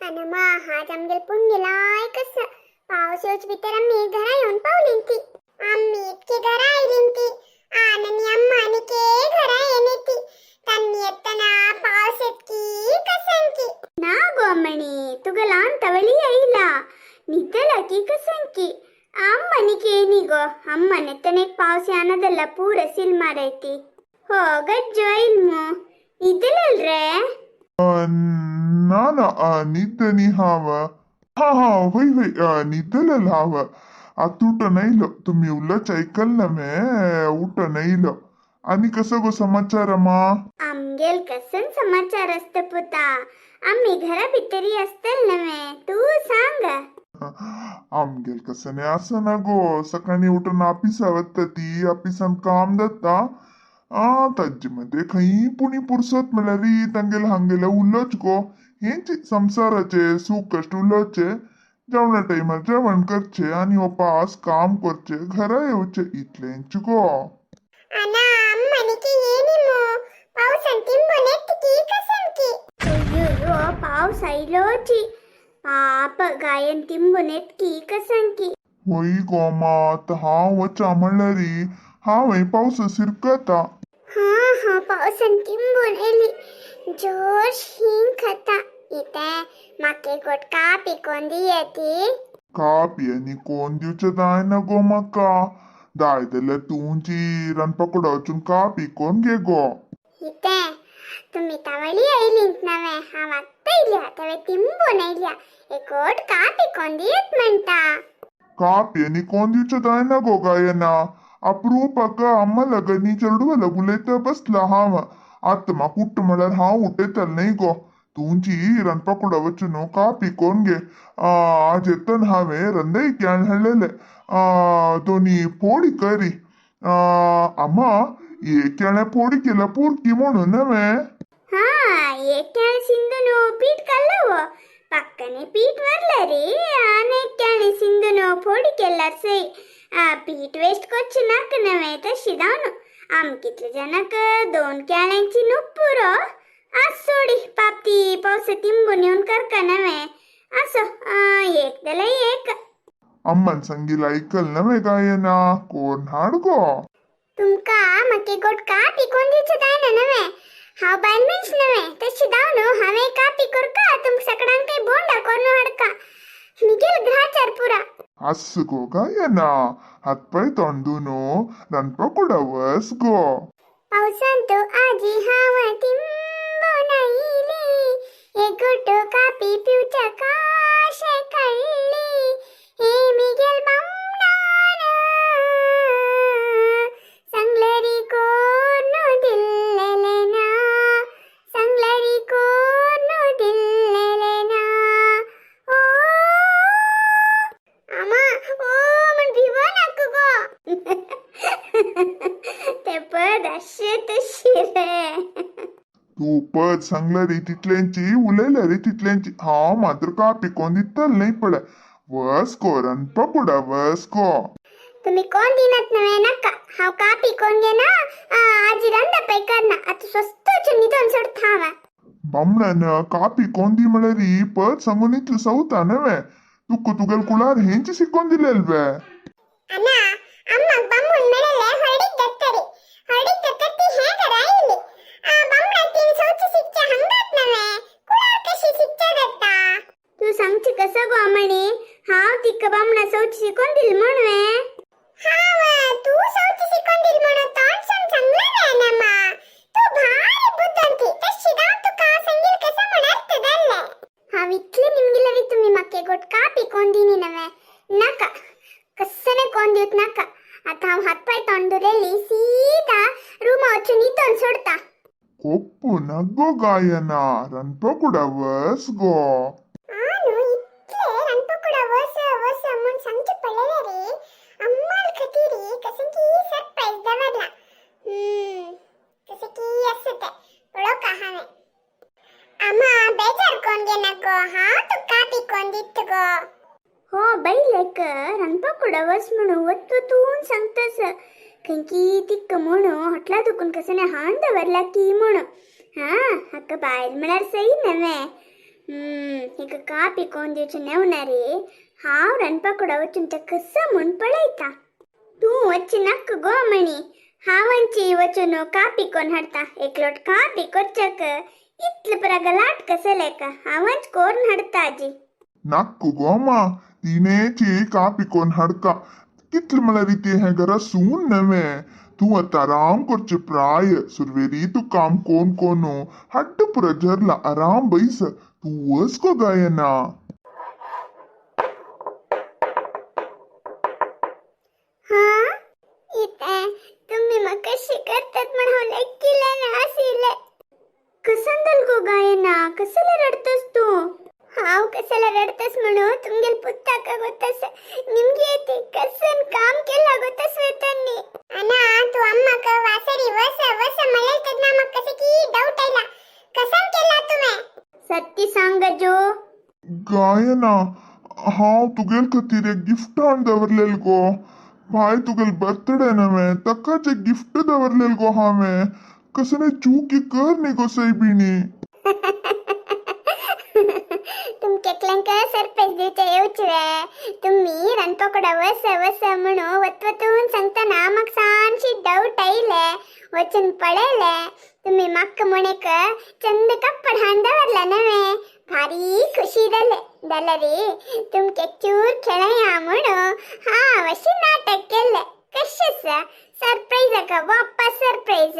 अनमा आज आमगेल पुण्यलाय कस पाऊस येऊच भितर आम्ही घरा येऊन पावलीन ती आम्ही इतकी घरा आयलीन ती आननी अम्मानी के घरा येणे ती तन्नी येतना पाऊस इतकी कसंकी ना गोमणी तुगला अंतवली आईला निದ್ದಲ की कसंकी ಅಮ್ಮನಿಗೆ ಏನಿಗೋ ಅಮ್ಮನೆತ್ತನೆ ಪಾವಸಿ ಅನ್ನೋದೆಲ್ಲ ಪೂರ ಸಿಲ್ ಮಾರೈತಿ ಹೋಗಜ್ಜೋ ಇಲ್ಮು ಇದ್ದಲಲ್ರೆ ना ना निद्दनी हाव हा हा होय होय निद्दलल हाव आता उठ नाहील तुम्ही उलच ऐकल ना मे उठ नाहील आणि कसं गो समाचार मा आमगेल कसन समाचार असत पुता आम्ही घरा भितरी असतल नव्हे तू सांग आमगेल कसं नाही असं ना गो सकाळी उठून ऑफिसावत ती ऑफिसान काम दत्ता तज्जीमध्ये खई पुणी पुरसत म्हणल्यारी ತಂಗೆಲ್ಲ ಹಂಗೆಲ್ಲ ಉಲ್ಲೋಚ್ಕೋ हेंची संसाराचे सुख कष्ट उलोचे जेवणा टाइमार जेवण करचे आणि वापस काम करचे घरा येऊचे इतले हेंचुको ಅಣ್ಣ ಅಮ್ಮನಿಗೆ ಏನಿಮೋ ಪಾವಸನ್ ತಿಂಬೊನೆತ್ತಿ ಕಸಂಕಿ ಅಯ್ಯೋ ಪಾವಸ ಐಲೋಚಿ ಪಾಪ ಗಾಯನ್ ತಿಂಬೊನೆತ್ತಿ ಕಸಂಕಿ होई गोमा आता हा वचा म्हणल्यारी हा वय पाऊस सिरकता हा हा पावसन तिंबून एली जोर शिंग खाता इथे माके गोटका पिकोंदी येते कापी आणि कोण दिवचे दाय ना गो मका दाय दिल्या तुमची रणपकडा वचून कापी कोण घे गो इथे तुम्ही तवळी ऐलींत नव्हे हा वागता इल्या तवे तिंबून एल्या एक गोटका पिकोंदी येत म्हणता कापी आणि कोण दिवचे दाय ना गो गायना अप्रूपक आम्हाला गणी चरडूला गुलेता बसला हाव आत्मा कुट्ट म्हणल्यार हांव उठयतल न्ही गो तुमची रणपकोडा वचून कापी कोण गे आज येतन हांवें रंदई क्याण हाडलेले दोन्ही फोडी करी अम्मा हे केळ्या फोडी केल्या पुरकी म्हणून नव्हे हा ಏಕ್ಯಾಣೆ ಸಿಂಧುನು ಪೀಟ್ ಕಲ್ಲವು ಪಕ್ಕನೆ ಪೀಟ್ ವರ್ಲರಿ ಆನೆಕ್ಯಾಣೆ ಸಿಂಧುನು फोडी केल्यार सई पीठ वेस्ट कोच नाक नवे तशी दावनु आम कितले जनक दोन केळ्यांची नुक पुरो आज सोडी पापती पावस तिंबून येऊन करका नवे असो एक दला एक अम्मान संगीला ऐकल नव्हे गायना कोण हाडगो तुमका मके गोट का पिकोन दिवचे दाय ना नवे हाव बांधमीच नवे तशी दावनु हावे का पिकोर का तुम सकडांग काही बोंडा कोरनु हडका निगेल ग्राचार पुरा असं गो गायना हातपाय तोंडूनो रणपकोडा वस गो पावसांतो आजी हावा तिंबून आयली एक गोटो कापी पिवच्या काशे कळली हे मिगेल बामणान संगलरी कोण दिल्लेले ना संगलरी कोण दिल्लेले ना ओ अम्मा ओ मन भिवा नको गो ते पद असे तशी रे तू पद सांगला रे तितल्यांची उलयला रे तितल्यांची हांव मात्र कापी कोण दितल नाही पड वस गो रणपकोडा वस गो तुम्ही कोण दिनत नव्हे नका हाव कापी कोण घे ना आजी रंदा पै करना आता स्वस्त निधन सोड थावा बामणान कापी कोण दी म्हणल्यारी पद सांगून इतलं सवता नव्हे तुगेल कुळार हेंची शिकोन दिलेल बे अण्णा अम्मा बम्मुन मेळले हळदीक दत्तरी हे करायली बम्मणा तीन सौची शिक्षा हंगात नव्हे कुळार कशी शिक्षा दत्ता तू सांगची कसं गो म्हणे हाव तिक बम्मणा सौची शिकोन दिल म्हणवे हाव तू सौची शिकोन दिल म्हणून तोंड सांगला रे नम्मा तू भारी बुद्धंती तशी दाव तू का संगील कसं म्हणत दल्ले हाव इतले निमगिलरी तुम्ही मके गोट कापी कोण दिनी नव्हे नका कस्सने कोण देत नका आता हाव हातपाय तोंडुरेली सीधा रूम वचून इथून सोडता कोप्पू नगो गायना रणपकोडा वस गो आनु इतले रणपकोडा वस म्हणून सांगची पडलेले रे अम्माल खतीरी कसं की सरप्राईज दवरला कसं की असं ते ओळो का हावे अम्मा बेजार कोण गे नको हा तू कापी कोण दित गो हो बैलेक रणपकोडा वस म्हणून वत्तून सांगतस कंकी तिक्क म्हणू हटला दुखून कसं हाण दवरला की म्हणू हा हक्क बायल म्हळ्यार सई नव्हे इक कापी कोण दिवची नेवणारे हाव रणपकोडा वचून तर कसं म्हण पळयता तू వచ్చి नक्क गो म्हणी हावंची वचून कापी कोण हडता एक लोट कापी कोच्चक इतल प्रगलाट कसलेक हावंच कोण हडता अजी नाक्कु गोमा तिनेची कापिकोन हडका कितल मला रीती है गरा सून नवे तू आता आराम करचे प्राय सुरवेरी तू काम कोण कोनो हड्ड पुरा जरला आराम बैस तू वस को गायना हा इथे तुम्ही मग कशी करतात म्हणावं लेकीला ना असिले कसंदल गो गायना कसला रडतस तू हाव कसला रडतस म्हणू तुमगेल पुत्ता का गोतस निमगे येते कसन काम केला गोतस वेतननी अना तू अम्मा का वासरी वस वस मला कदना मग कसे की डाऊट आला कसं केला तुम्ही सत्ती सांग जो गायना हाव तुगेल खातीर एक गिफ्ट हाड दवरलेल गो भाई तुगेल बर्थडे नवे तकाच एक गिफ्ट दवरलेल गो हांवें कसने चूकी कर नी गो सैबिणी तुमके क्लंक सरप्राईज दिवचे येऊच वे तुम्ही रणपकोडा वस वस म्हणू वतवतून सांगताना मग सांशी डाऊट आईले वचन पडेले तुम्ही मक्क म्हणेक चंद कपड हांदवरला नवे भारी खुशी दले रे तुमके चूर खेळया म्हणू हा वशी नाटक केले कशस सरप्राईज का वापस सरप्राईज